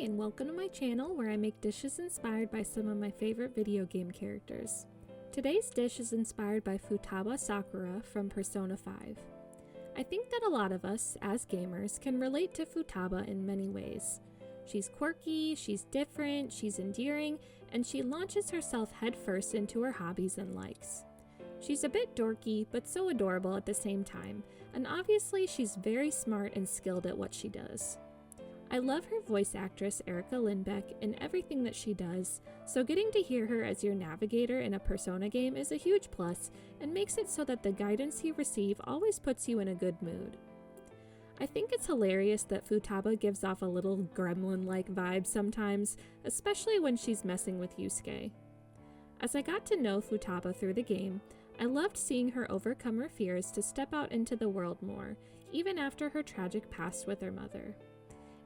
and welcome to my channel where I make dishes inspired by some of my favorite video game characters. Today's dish is inspired by Futaba Sakura from Persona 5. I think that a lot of us, as gamers, can relate to Futaba in many ways. She's quirky, she's different, she's endearing, and she launches herself headfirst into her hobbies and likes. She's a bit dorky, but so adorable at the same time, and obviously she's very smart and skilled at what she does. I love her voice actress Erica Lindbeck in everything that she does, so getting to hear her as your navigator in a Persona game is a huge plus and makes it so that the guidance you receive always puts you in a good mood. I think it's hilarious that Futaba gives off a little gremlin-like vibe sometimes, especially when she's messing with Yusuke. As I got to know Futaba through the game, I loved seeing her overcome her fears to step out into the world more, even after her tragic past with her mother.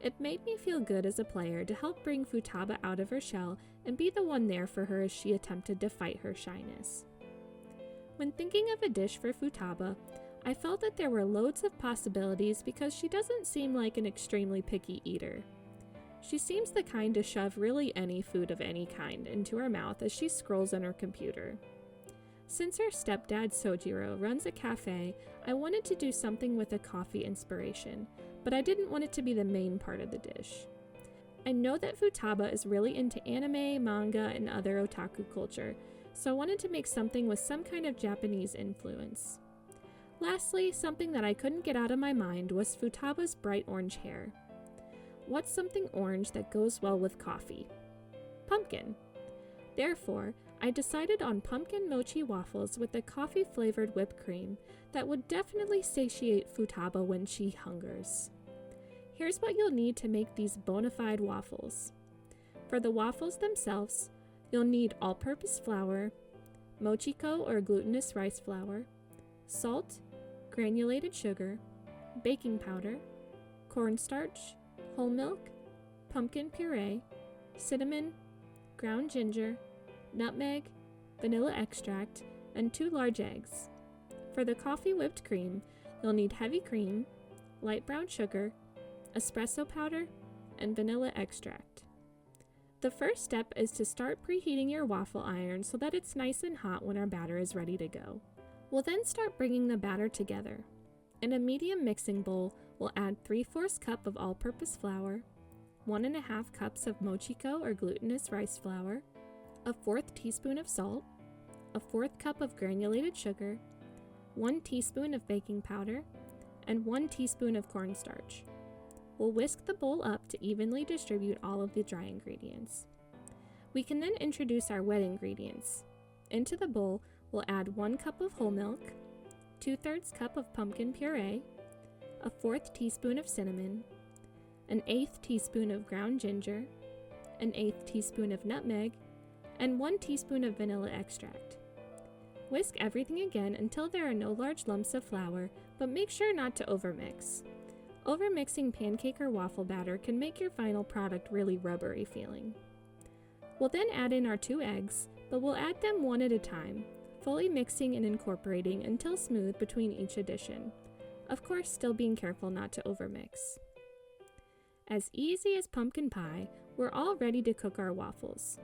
It made me feel good as a player to help bring Futaba out of her shell and be the one there for her as she attempted to fight her shyness. When thinking of a dish for Futaba, I felt that there were loads of possibilities because she doesn't seem like an extremely picky eater. She seems the kind to shove really any food of any kind into her mouth as she scrolls on her computer. Since her stepdad Sojiro runs a cafe, I wanted to do something with a coffee inspiration, but I didn't want it to be the main part of the dish. I know that Futaba is really into anime, manga, and other otaku culture, so I wanted to make something with some kind of Japanese influence. Lastly, something that I couldn't get out of my mind was Futaba's bright orange hair. What's something orange that goes well with coffee? Pumpkin. Therefore, I decided on pumpkin mochi waffles with a coffee-flavored whipped cream that would definitely satiate Futaba when she hungers. Here's what you'll need to make these bona fide waffles. For the waffles themselves, you'll need all-purpose flour, mochiko or glutinous rice flour, salt, granulated sugar, baking powder, cornstarch, whole milk, pumpkin puree, cinnamon, ground ginger, nutmeg, vanilla extract, and 2 large eggs. For the coffee whipped cream, you'll need heavy cream, light brown sugar, espresso powder, and vanilla extract. The first step is to start preheating your waffle iron so that it's nice and hot when our batter is ready to go. We'll then start bringing the batter together. In a medium mixing bowl, we'll add 3/4 cup of all-purpose flour, 1.5 cups of mochiko or glutinous rice flour, a 1/4 teaspoon of salt, a 1/4 cup of granulated sugar, 1 teaspoon of baking powder, and 1 teaspoon of cornstarch. We'll whisk the bowl up to evenly distribute all of the dry ingredients. We can then introduce our wet ingredients. Into the bowl, we'll add 1 cup of whole milk, 2/3 cup of pumpkin puree, a 1/4 teaspoon of cinnamon, an 1/8 teaspoon of ground ginger, an 1/8 teaspoon of nutmeg, and 1 teaspoon of vanilla extract. Whisk everything again until there are no large lumps of flour, but make sure not to overmix. Overmixing pancake or waffle batter can make your final product really rubbery feeling. We'll then add in our 2 eggs, but we'll add them one at a time, fully mixing and incorporating until smooth between each addition. Of course, still being careful not to overmix. As easy as pumpkin pie, we're all ready to cook our waffles.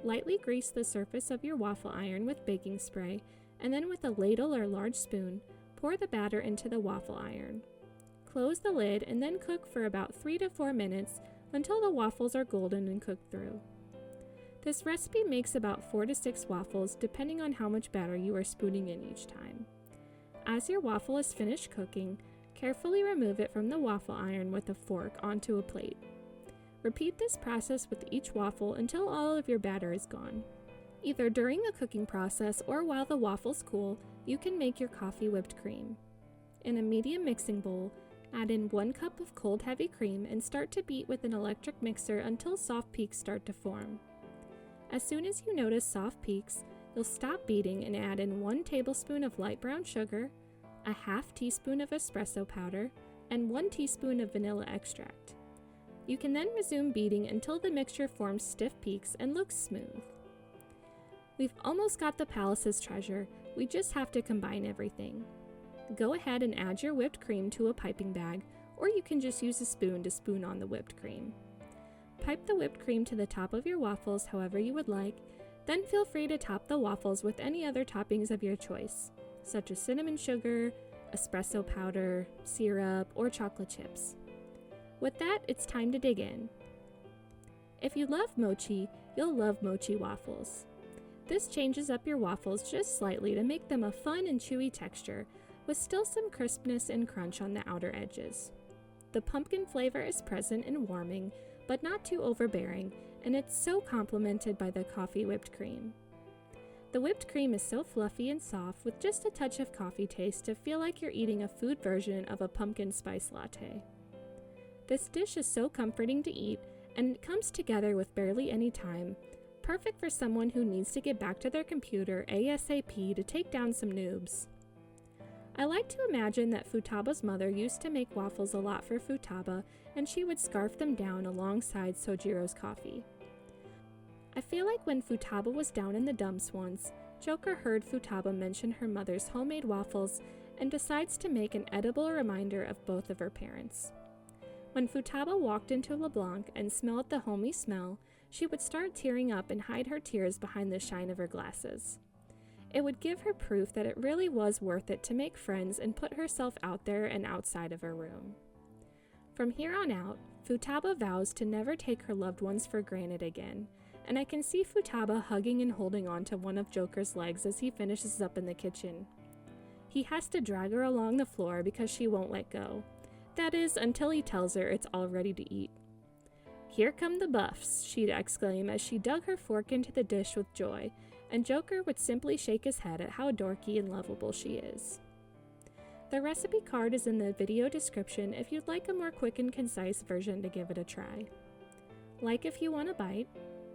Lightly grease the surface of your waffle iron with baking spray, and then with a ladle or large spoon, pour the batter into the waffle iron. Close the lid and then cook for about 3 to 4 minutes until the waffles are golden and cooked through. This recipe makes about 4 to 6 waffles depending on how much batter you are spooning in each time. As your waffle is finished cooking, carefully remove it from the waffle iron with a fork onto a plate. Repeat this process with each waffle until all of your batter is gone. Either during the cooking process or while the waffles cool, you can make your coffee whipped cream. In a medium mixing bowl, add in 1 cup of cold heavy cream and start to beat with an electric mixer until soft peaks start to form. As soon as you notice soft peaks, you'll stop beating and add in 1 tablespoon of light brown sugar, a 1/2 teaspoon of espresso powder, and 1 teaspoon of vanilla extract. You can then resume beating until the mixture forms stiff peaks and looks smooth. We've almost got the palace's treasure, we just have to combine everything. Go ahead and add your whipped cream to a piping bag, or you can just use a spoon to spoon on the whipped cream. Pipe the whipped cream to the top of your waffles however you would like, then feel free to top the waffles with any other toppings of your choice, such as cinnamon sugar, espresso powder, syrup, or chocolate chips. With that, it's time to dig in. If you love mochi, you'll love mochi waffles. This changes up your waffles just slightly to make them a fun and chewy texture, with still some crispness and crunch on the outer edges. The pumpkin flavor is present and warming, but not too overbearing, and it's so complemented by the coffee whipped cream. The whipped cream is so fluffy and soft with just a touch of coffee taste to feel like you're eating a food version of a pumpkin spice latte. This dish is so comforting to eat, and it comes together with barely any time, perfect for someone who needs to get back to their computer ASAP to take down some noobs. I like to imagine that Futaba's mother used to make waffles a lot for Futaba, and she would scarf them down alongside Sojiro's coffee. I feel like when Futaba was down in the dumps once, Joker heard Futaba mention her mother's homemade waffles and decides to make an edible reminder of both of her parents. When Futaba walked into LeBlanc and smelled the homey smell, she would start tearing up and hide her tears behind the shine of her glasses. It would give her proof that it really was worth it to make friends and put herself out there and outside of her room. From here on out, Futaba vows to never take her loved ones for granted again, and I can see Futaba hugging and holding on to one of Joker's legs as he finishes up in the kitchen. He has to drag her along the floor because she won't let go. That is, until he tells her it's all ready to eat. "Here come the buffs," she'd exclaim as she dug her fork into the dish with joy, and Joker would simply shake his head at how dorky and lovable she is. The recipe card is in the video description if you'd like a more quick and concise version to give it a try. Like if you want a bite,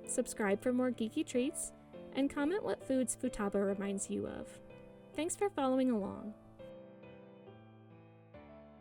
subscribe for more geeky treats, and comment what foods Futaba reminds you of. Thanks for following along.